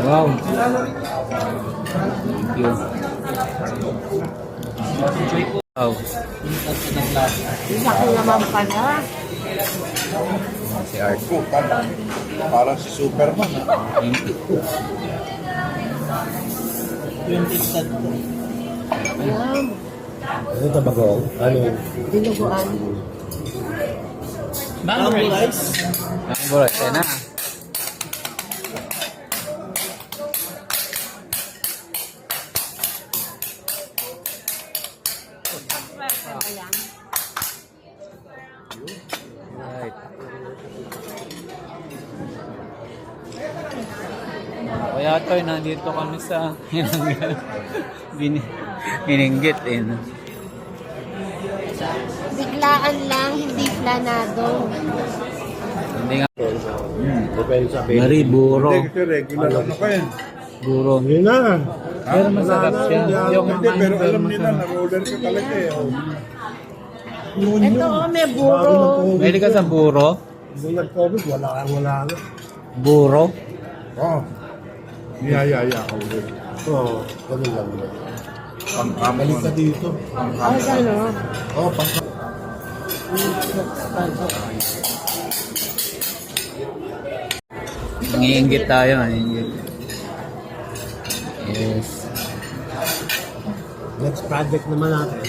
Wow. Thank you. Wow. Laki naman pala. Si Art. Parang si Superman. Thank you. Ayan. Ano ito bago? Ano? Dinuguan. Mango rice. Mango rice. Yan na. Right. Kaya ito, nandito kami sa bininggit eh. No? Biglaan lang, hindi planado. Hindi nga. Depende sa Mari, buro. Hindi, kasi regular ano ko yan. Buro. Yun na. Pero masarap siya. Yung Hindi, pero alam nila na roller ka talaga eh. Oh. Ito, may buro. May ka sa buro? Nung nag-COVID, wala na. Buro? Oh. Niyayaya ka ulit. Oo, ganun lang. Pang-amo Balik ka dito. Ay, gano'n. Oo, pang Nangiinggit tayo. Nangiinggit. Yes. next project naman natin.